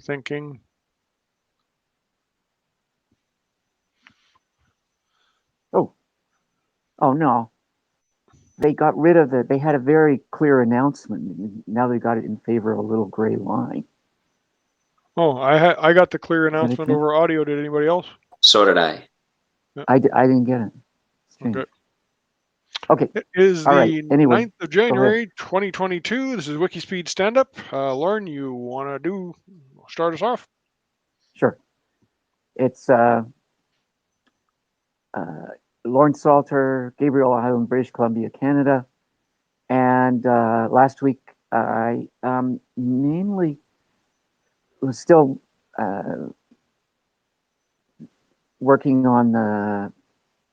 thinking. Oh no. They got rid of it. They had a very clear announcement. Now they got it in favor of a little gray line. Oh, I got the clear Is that it, announcement Ken? over audio. Did anybody else? So did I. Yeah. I didn't get it. Strange. Okay. Okay. It is All the right. Anyway, 9th of January, 2022. This is WIKISPEED Stand-Up. Lauren, you want to start us off? Sure. It's Lawrence Salter, Gabriel Island, British Columbia, Canada. And last week, I mainly was still working on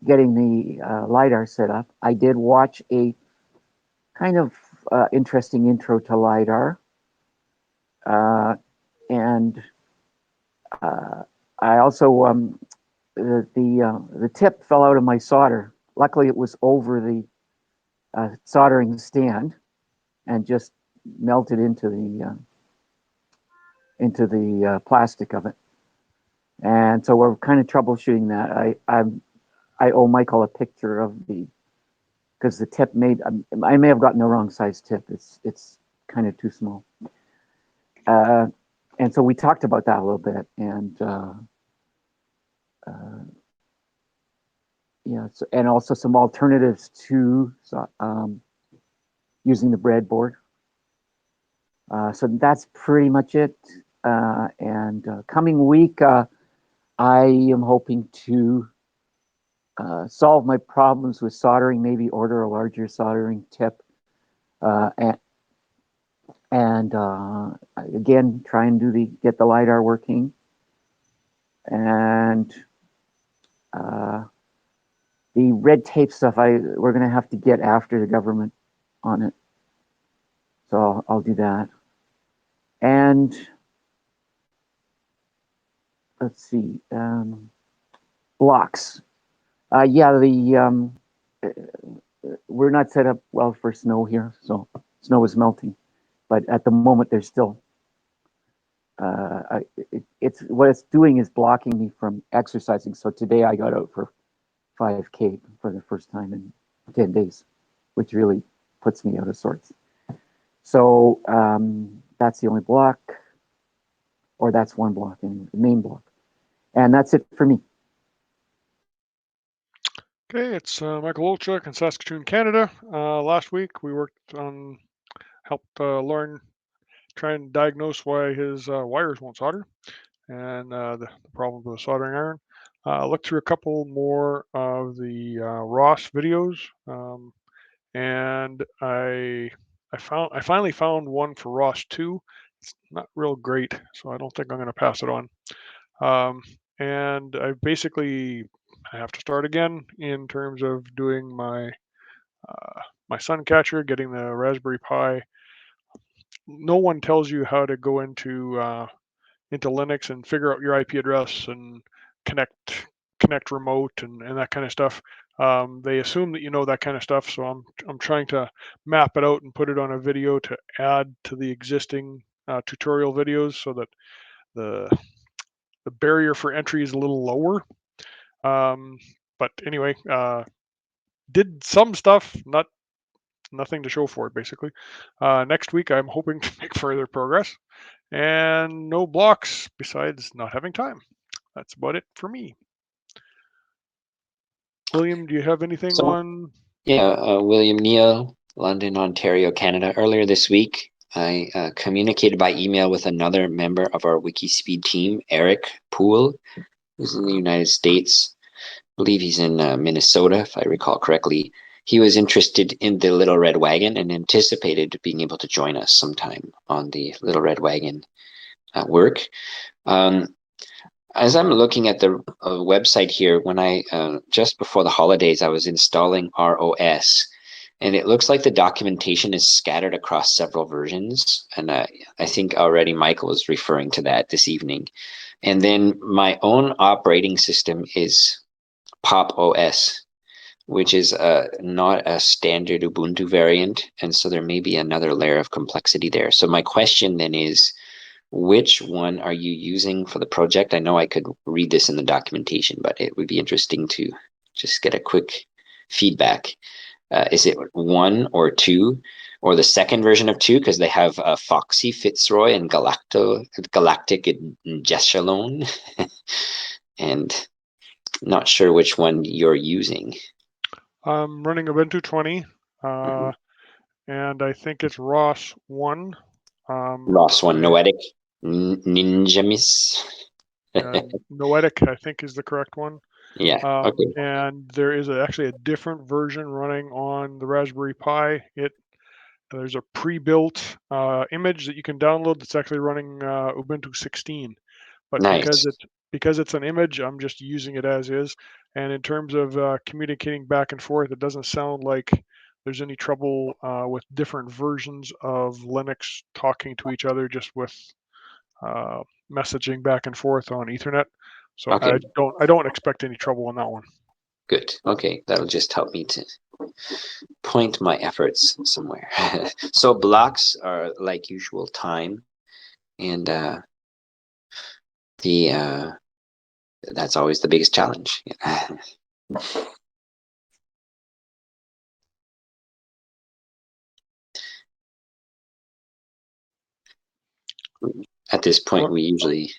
getting the LiDAR set up. I did watch a kind of interesting intro to LiDAR. And I also, the tip fell out of my solder. Luckily, it was over the soldering stand and just melted into the plastic of it. And so we're kind of troubleshooting that. I owe Michael a picture of because the tip I may have gotten the wrong size tip. It's kind of too small. And so we talked about that a little bit, and yeah, and also some alternatives to using the breadboard. So that's pretty much it. And coming week, I am hoping to solve my problems with soldering, maybe order a larger soldering tip, and again, try and get the LiDAR working. And the red tape stuff, we're going to have to get after the government on it. So I'll do that. And let's see, blocks. Yeah, we're not set up well for snow here, so snow is melting. But at the moment, there's still it's what it's doing is blocking me from exercising. So today I got out for 5K for the first time in 10 days, which really puts me out of sorts. So that's the only block, or that's one block, anyway, the main block. And that's it for me. Okay, it's Michael Olchuk in Saskatoon, Canada. Last week we helped Lauren try and diagnose why his wires won't solder and the problem with the soldering iron. Looked through a couple more of the Ross videos, and I finally found one for Ross 2. It's not real great, so I don't think I'm going to pass it on. And I have to start again in terms of doing my sun catcher, getting the Raspberry Pi. No one tells you how to go into Linux and figure out your IP address and connect remote and that kind of stuff. They assume that you know that kind of stuff, so I'm trying to map it out and put it on a video to add to the existing tutorial videos so that the barrier for entry is a little lower. But anyway, did some stuff, nothing to show for it, basically. Next week, I'm hoping to make further progress, and no blocks besides not having time. That's about it for me. William, do you have anything on? Yeah, William Neal, London, Ontario, Canada. Earlier this week, I communicated by email with another member of our WIKISPEED team, Eric Poole, who's in the United States. I believe he's in Minnesota, if I recall correctly. He was interested in the Little Red Wagon and anticipated being able to join us sometime on the Little Red Wagon work. As I'm looking at the website here, when I just before the holidays, I was installing ROS, and it looks like the documentation is scattered across several versions. And I think already Michael was referring to that this evening. And then my own operating system is Pop OS, which is not a standard Ubuntu variant. And so there may be another layer of complexity there. So my question then is, which one are you using for the project? I know I could read this in the documentation, but it would be interesting to just get a quick feedback. Is it 1 or 2, or the second version of 2? Because they have Foxy Fitzroy and Galactic Jeshalone, and not sure which one you're using. I'm running Ubuntu 20, and I think it's ROS 1. Ross one, Noetic Ninjamis. Noetic, I think, is the correct one. Yeah. Okay. And there is actually a different version running on the Raspberry Pi. There's a pre-built image that you can download that's actually running Ubuntu 16. But Nice. because it's an image, I'm just using it as is. And in terms of communicating back and forth, it doesn't sound like there's any trouble with different versions of Linux talking to each other, just with messaging back and forth on Ethernet. So Okay. I don't expect any trouble on that one. Good. Okay, that'll just help me to point my efforts somewhere. So blocks are like usual time, and that's always the biggest challenge. At this point, we usually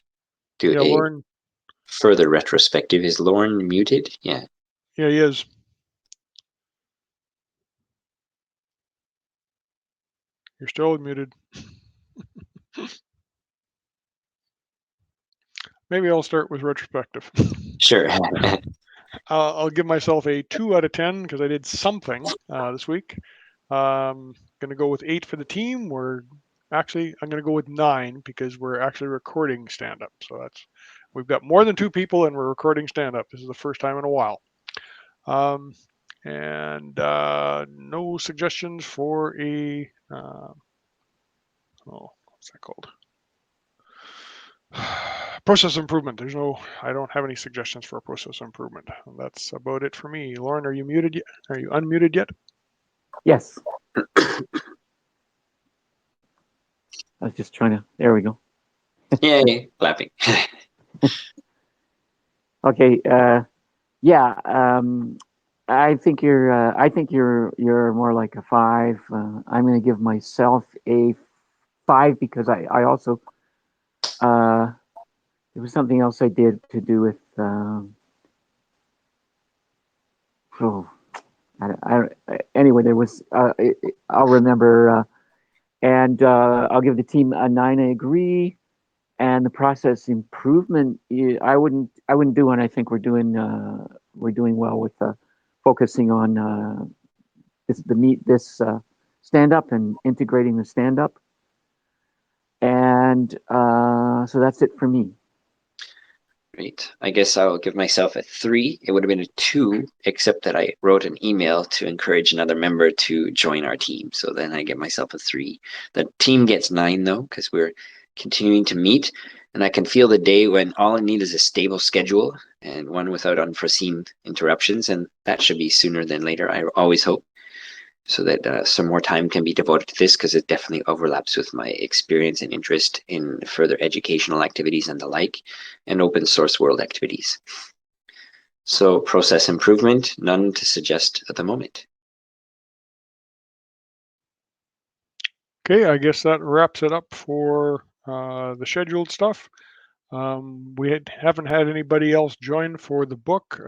do a Lauren, further retrospective. Is Lauren muted? Yeah. Yeah, he is. You're still muted. Maybe I'll start with retrospective. Sure. I'll give myself a 2 out of 10 because I did something this week. Going to go with 8 for the team. I'm going to go with 9 because we're actually recording stand-up. So we've got more than 2 people and we're recording stand-up. This is the first time in a while. And no suggestions for a what's that called? Process improvement. I don't have any suggestions for a process improvement. That's about it for me. Lauren, are you muted yet? Are you unmuted yet? Yes. I was just trying to. There we go. Yay! Clapping. Okay. Yeah. I think you're more like a 5. I'm going to give myself a 5 because I also there was something else I did to do with anyway, there was I'll remember, and I'll give the team a 9. I agree, and the process improvement. I wouldn't do one. I think we're doing well with focusing on this stand up and integrating the stand up, and so that's it for me. Great. I guess I'll give myself a 3. It would have been a 2, except that I wrote an email to encourage another member to join our team. So then I give myself a 3. The team gets 9 though, because we're continuing to meet. And I can feel the day when all I need is a stable schedule and one without unforeseen interruptions. And that should be sooner than later, I always hope, so that some more time can be devoted to this, because it definitely overlaps with my experience and interest in further educational activities and the like, and open source world activities. So process improvement, none to suggest at the moment. Okay, I guess that wraps it up for the scheduled stuff. We haven't had anybody else join for the book.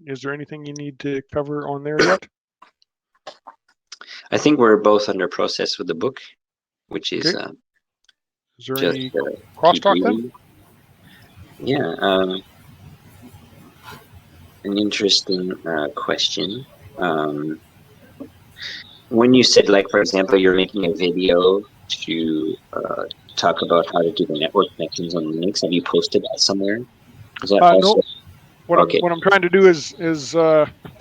Is there anything you need to cover on there yet? I think we're both under process with the book, which is Okay. Is there just any crosstalk then? Yeah, an interesting question. When you said, like, for example, you're making a video to talk about how to do the network connections on Linux, have you posted that somewhere? Is that also? No. What Okay. I'm trying to do is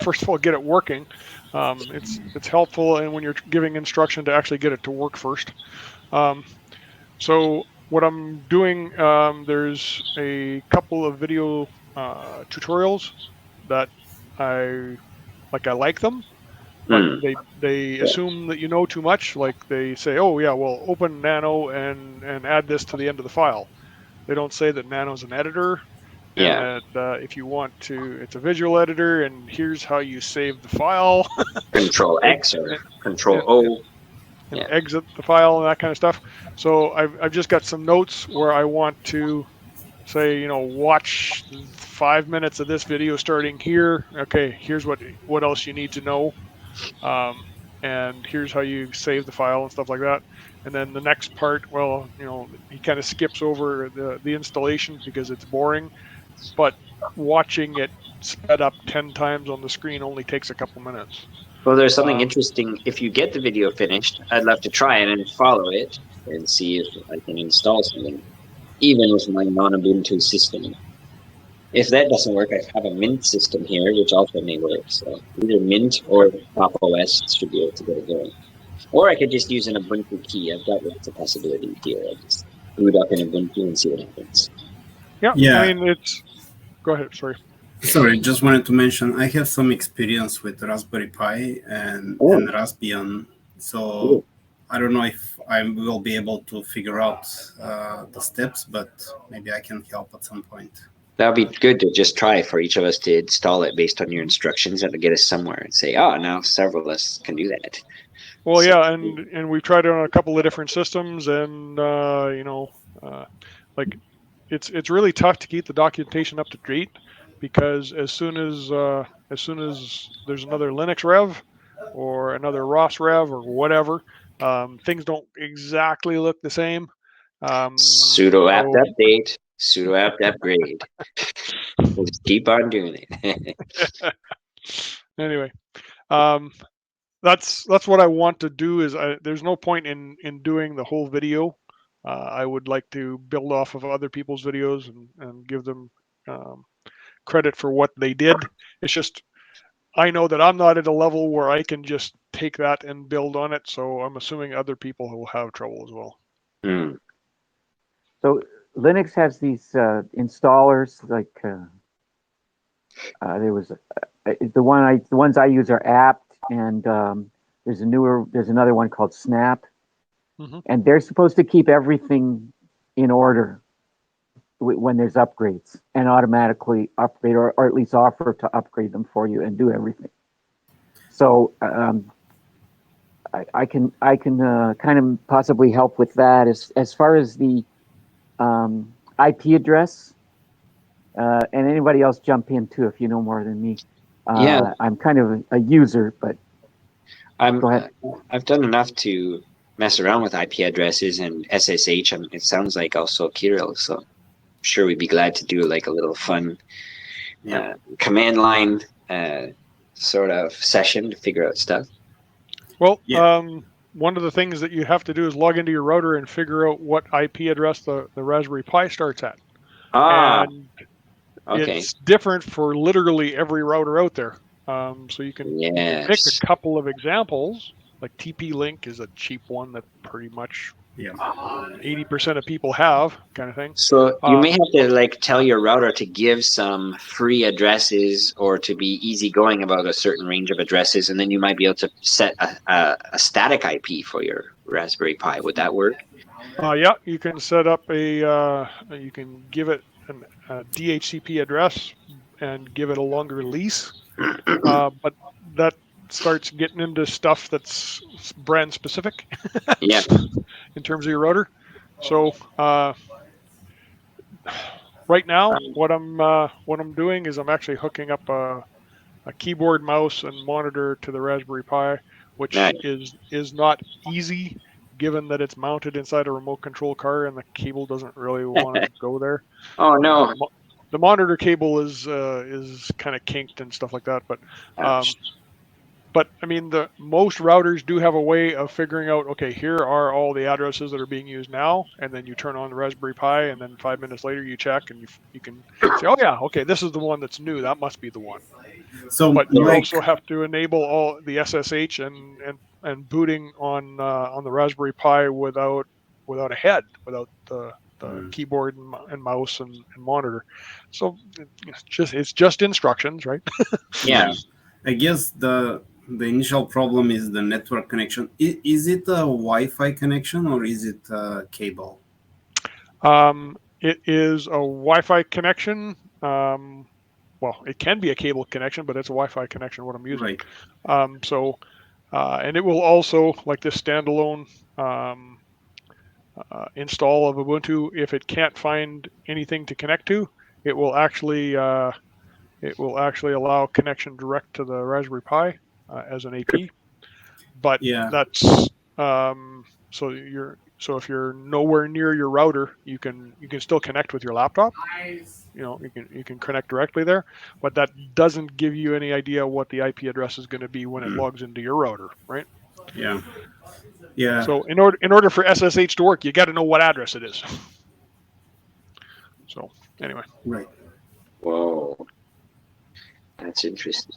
first of all get it working. It's helpful, and when you're giving instruction, to actually get it to work first. So what I'm doing, there's a couple of video tutorials that I like them. but Hmm. they assume that you know too much. Like they say, oh yeah, well, open Nano and add this to the end of the file. They don't say that Nano's an editor, and Yeah. that if you want to, it's a visual editor, and here's how you save the file, Control and, X or Control and, O. and Yeah. exit the file and that kind of stuff. So I've just got some notes where I want to say, watch 5 minutes of this video starting here. Okay, here's what else you need to know, um, and here's how you save the file and stuff like that. And then the next part, well, he kind of skips over the installation because it's boring, but watching it sped up 10 times on the screen only takes a couple minutes. Well, there's something Um, interesting. If you get the video finished, I'd love to try it and follow it and see if I can install something, even with my non-Ubuntu system. If that doesn't work, I have a Mint system here, which also may work. So either Mint or Pop OS should be able to get it going. Or I could just use an Ubuntu key. I've got lots of possibilities here. I just boot up in Ubuntu and see what happens. yeah, I Yeah, mean, go ahead, sorry. sorry, just wanted to mention I have some experience with Raspberry Pi and Oh, Raspbian, so cool. I don't know if I will be able to figure out the steps, but maybe I can help at some point. That would be good to just try for each of us to install it based on your instructions and to get us somewhere and say, oh, now several of us can do that. Well, So, yeah, and we've tried it on a couple of different systems, and like it's really tough to keep the documentation up to date, because as soon as there's another Linux rev or another ROS rev or whatever, things don't exactly look the same. sudo apt So update, sudo apt upgrade. We'll just keep on doing it. anyway, um, that's what I want to do. Is there's no point in doing the whole video. I would like to build off of other people's videos and give them um, credit for what they did. It's just I know that I'm not at a level where I can just take that and build on it. So I'm assuming other people will have trouble as well. Hmm. So Linux has these installers like there was the ones I use are apt, and there's another one called Snap, Mm-hmm. and they're supposed to keep everything in order when there's upgrades and automatically upgrade, or at least offer to upgrade them for you and do everything. So I can kind of possibly help with that as far as the IP address. And anybody else jump in too if you know more than me. Yeah, I'm kind of a user, but go ahead. I've done enough to mess around with IP addresses and SSH. It sounds like also Kirill, so I'm sure we'd be glad to do like a little fun Yeah, command line sort of session to figure out stuff. Well, yeah, one of the things that you have to do is log into your router and figure out what IP address the Raspberry Pi starts at. Ah, And okay. it's different for literally every router out there. So you can pick Yes. a couple of examples. Like TP-Link is a cheap one that pretty much yeah. 80% of people have, kind of thing. So you may have to like tell your router to give some free addresses or to be easygoing about a certain range of addresses, and then you might be able to set a static IP for your Raspberry Pi. Would that work? Yeah, you can set up you can give it a DHCP address and give it a longer lease. But that starts getting into stuff that's brand specific Yeah. in terms of your router. So right now, what I'm doing is I'm actually hooking up a keyboard, mouse, and monitor to the Raspberry Pi, which Nice. is not easy, given that it's mounted inside a remote control car and the cable doesn't really want to go there. Oh no. The monitor cable is kind of kinked and stuff like that, Ouch. but I mean, the most routers do have a way of figuring out, okay, here are all the addresses that are being used now, and then you turn on the Raspberry Pi, and then 5 minutes later you check, and you can say, oh yeah, okay, this is the one that's new. That must be the one. So But you like, also have to enable all the SSH and booting on the Raspberry Pi without a head, without the keyboard and mouse and monitor. So it's just instructions, right? Yeah. I guess the initial problem is the network connection. Is it a Wi-Fi connection or is it a cable? It is a Wi-Fi connection. Well, it can be a cable connection, but it's a Wi-Fi connection, what I'm using. Right. And it will also, like this standalone install of Ubuntu, if it can't find anything to connect to, it will actually allow connection direct to the Raspberry Pi as an AP. But Yeah. that's so if you're nowhere near your router, you can still connect with your laptop. You can connect directly there, but that doesn't give you any idea what the IP address is going to be when it logs into your router, right? Yeah. Yeah. So in order for SSH to work, you got to know what address it is. So anyway. Right. Whoa, that's interesting.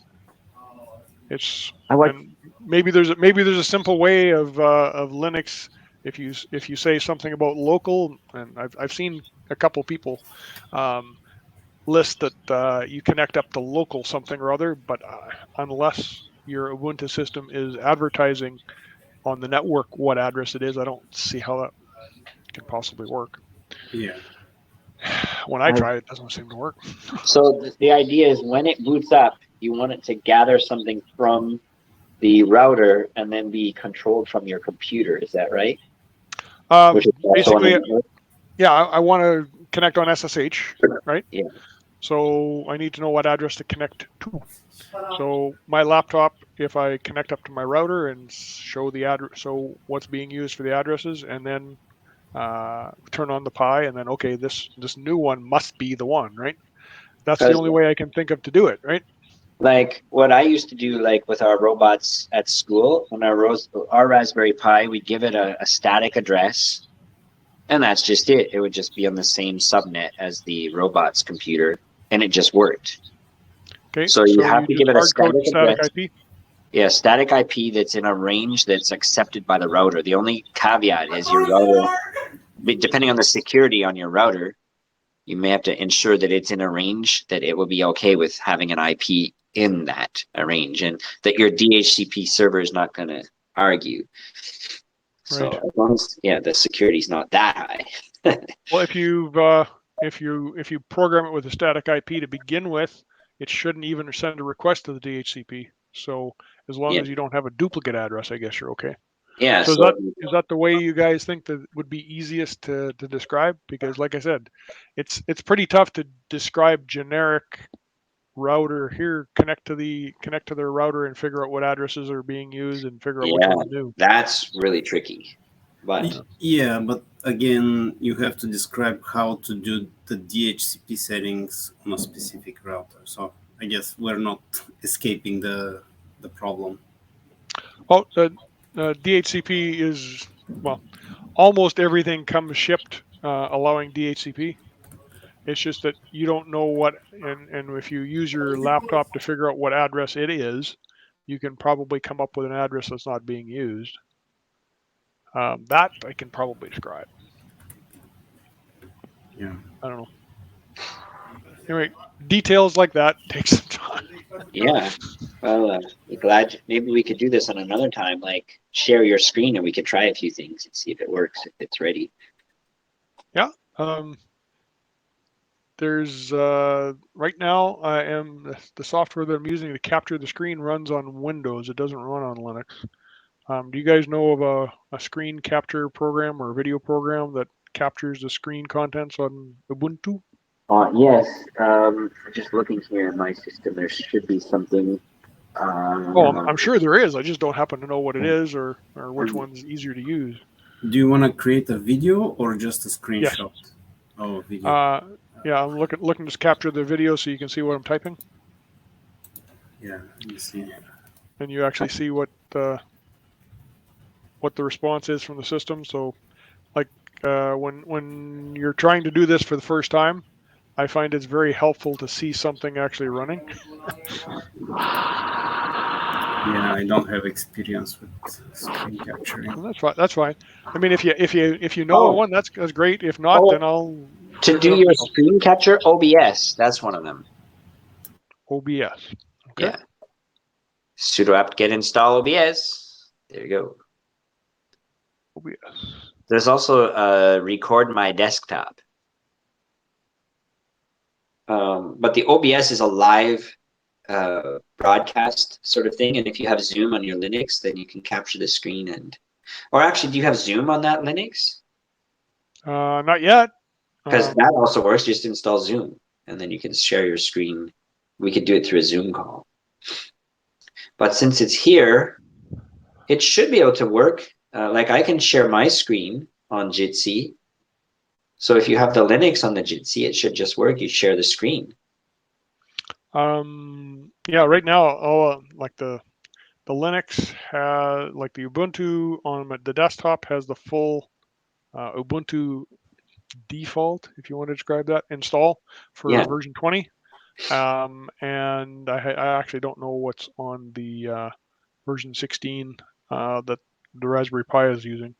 And maybe there's a simple way of Linux. If you say something about local, and I've seen a couple people list that you connect up to local something or other, but unless your Ubuntu system is advertising on the network what address it is, I don't see how that can possibly work. Yeah. When I try it, doesn't seem to work. So the idea is when it boots up, you want it to gather something from the router and then be controlled from your computer. Is that right? Basically, yeah, I want to connect on SSH, right? Yeah. So I need to know what address to connect to. So my laptop, if I connect up to my router and show the address, so what's being used for the addresses, and then turn on the Pi, and then okay, this new one must be the one, right? That's the only way I can think of to do it, right? Like what I used to do, like with our robots at school, when our Raspberry Pi, we'd give it a static address, and that's just it. It would just be on the same subnet as the robot's computer, and it just worked. Okay. So you have to give it a static address. IP. Yeah, static IP that's in a range that's accepted by the router. The only caveat is your router, depending on the security on your router, you may have to ensure that it's in a range that it will be okay with having an IP in that range, and that your DHCP server is not going to argue. So Right. as long as the security is not that high. Well, if you program it with a static IP to begin with, it shouldn't even send a request to the DHCP. So as long as you don't have a duplicate address, I guess you're okay. Yeah. So is that the way you guys think that would be easiest to describe? Because like I said, it's pretty tough to describe generic router here, connect to their router and figure out what addresses are being used and figure out which one's new. That's really tricky. But yeah, but again, you have to describe how to do the DHCP settings on a specific router. So I guess we're not escaping the problem. Well, DHCP is, well, almost everything comes shipped allowing DHCP. It's just that you don't know what, and if you use your laptop to figure out what address it is, you can probably come up with an address that's not being used. That I can probably describe. Yeah. I don't know. Anyway, details like that take some time. Yeah. Well, glad maybe we could do this on another time, like share your screen and we could try a few things and see if it works, if it's ready. Yeah. There's right now the software that I'm using to capture the screen runs on Windows. It doesn't run on Linux. Do you guys know of a screen capture program or a video program that captures the screen contents on Ubuntu? Yes. Just looking here in my system, there should be something. I'm sure there is. I just don't happen to know what it is or which one's easier to use. Do you want to create a video or just a screenshot? Yes. Oh, video. Yeah, I'm looking to capture the video so you can see what I'm typing. Yeah, you see. And you actually see what the response is from the system. So, like when you're trying to do this for the first time, I find it's very helpful to see something actually running. Yeah, I don't have experience with screen capturing. Well, that's fine. I mean, if you know one, that's great. If not, then I'll to do your screen capture. OBS, that's one of them. OBS. Okay. Yeah. sudo apt-get install OBS. There you go. OBS. There's also record my desktop. But the OBS is a live broadcast sort of thing, and if you have Zoom on your Linux, then you can capture the screen and. Or actually, do you have Zoom on that Linux? Not yet. Because that also works. Just install Zoom, and then you can share your screen. We could do it through a Zoom call. But since it's here, it should be able to work. Like I can share my screen on Jitsi. So if you have the Linux on the Jitsi, it should just work. You share the screen. Yeah, right now, all like the Linux has, like the Ubuntu on the desktop has the full Ubuntu default, if you want to describe that, install for version 20. And I actually don't know what's on the version 16 that the Raspberry Pi is using.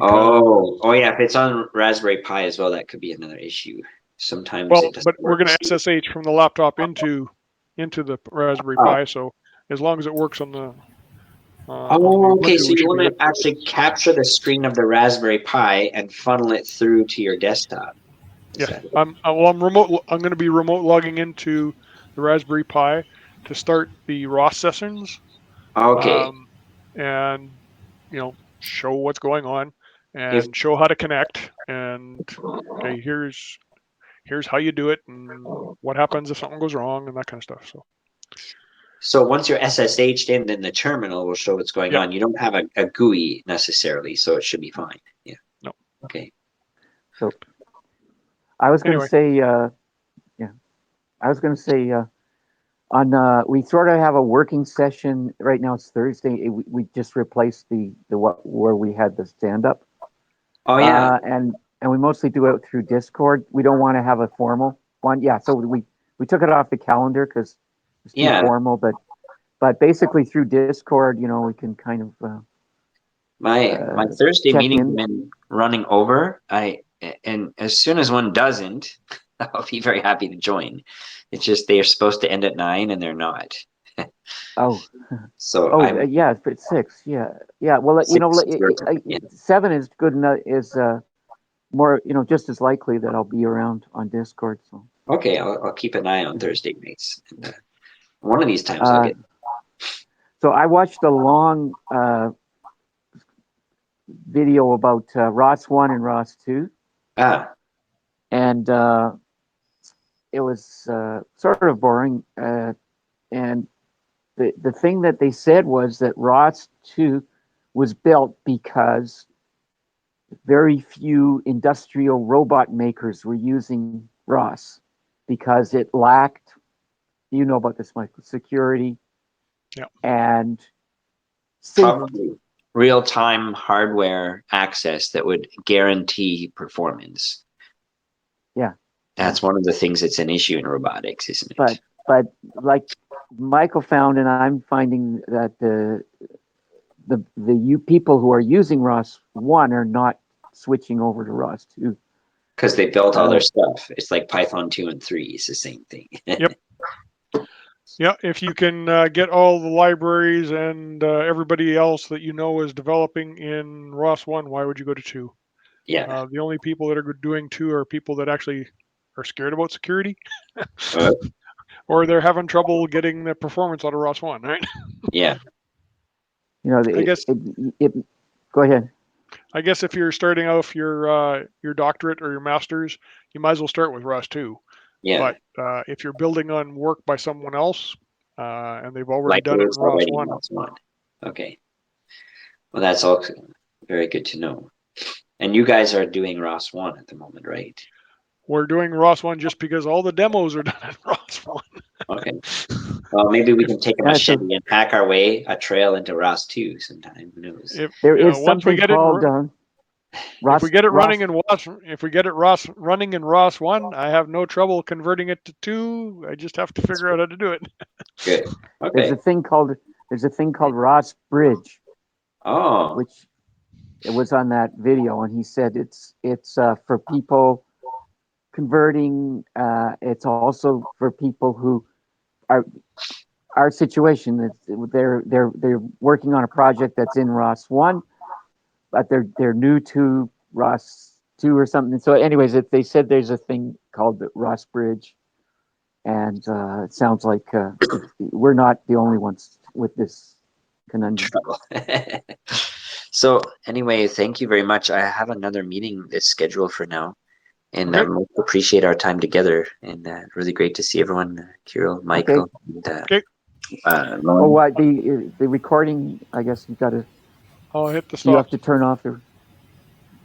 Oh yeah, if it's on Raspberry Pi as well, that could be another issue. Sometimes well, it doesn't but we're work. going to SSH from the laptop into the Raspberry Pi, so as long as it works on the okay. Ubuntu, So we you should be want good. to actually capture the screen of the Raspberry Pi and funnel it through to your desktop. Yeah, I'm remote. I'm going to be remote logging into the Raspberry Pi to start the ROS sessions. Okay. And show what's going on and show how to connect and okay, here's how you do it and what happens if something goes wrong and that kind of stuff. So once you're SSH'd in, then the terminal will show what's going on. You don't have a GUI necessarily, so it should be fine. Yeah. No. Okay. So I was going to say, on we sort of have a working session right now. It's Thursday. We just replaced where we had the stand-up. Oh yeah. And we mostly do it through Discord. We don't want to have a formal one. Yeah. So we took it off the calendar because it's too formal. But basically through Discord, we can kind of. My Thursday meetings have been running over. And as soon as one doesn't, I'll be very happy to join. It's just they are supposed to end at 9 and they're not. Oh. So yeah, it's 6. Yeah. Well, 7 is good enough. Is more, just as likely that I'll be around on Discord. So. Okay, I'll keep an eye on Thursday nights. And, one of these times I'll get. So I watched a long video about ROS 1 and ROS 2. And it was sort of boring. And the thing that they said was that ROS 2 was built because very few industrial robot makers were using ROS because it lacked, about this, Michael, security and probably real-time hardware access that would guarantee performance. Yeah. That's one of the things that's an issue in robotics, isn't it? But like Michael found, and I'm finding that the people who are using ROS 1 are not switching over to ROS 2. Because they built all their stuff. It's like Python 2 and 3. It's the same thing. Yep. Yeah, if you can get all the libraries and everybody else that is developing in ROS 1, why would you go to 2? Yeah. The only people that are doing 2 are people that actually are scared about security. Or they're having trouble getting the performance out of ROS 1, right? Yeah. I guess go ahead. I guess if you're starting off your doctorate or your master's, you might as well start with ROS 2. Yeah. But if you're building on work by someone else and they've already done it in ROS 1. Okay. Well, that's all very good to know. And you guys are doing ROS 1 at the moment, right? We're doing ROS 1 just because all the demos are done in ROS 1. Okay. Well, maybe we can take a machete and hack our way a trail into ROS 2 sometime. Who knows? There is something called if we get it running in ROS 1, I have no trouble converting it to 2. I just have to figure out how to do it. Good. Okay. There's a thing called ROS Bridge. Oh. Which it was on that video, and he said it's for people converting. It's also for people who are our situation. They're working on a project that's in ROS 1, but they're new to ROS 2 or something. So, anyways, they said there's a thing called the ROS Bridge, and it sounds like we're not the only ones with this conundrum. So anyway, thank you very much. I have another meeting that's scheduled for now, and Okay. appreciate our time together. And really great to see everyone, Kirill, Michael, and Okay. Lauren. Oh, the recording? I guess you got to. I'll hit the You have stop. to turn off the.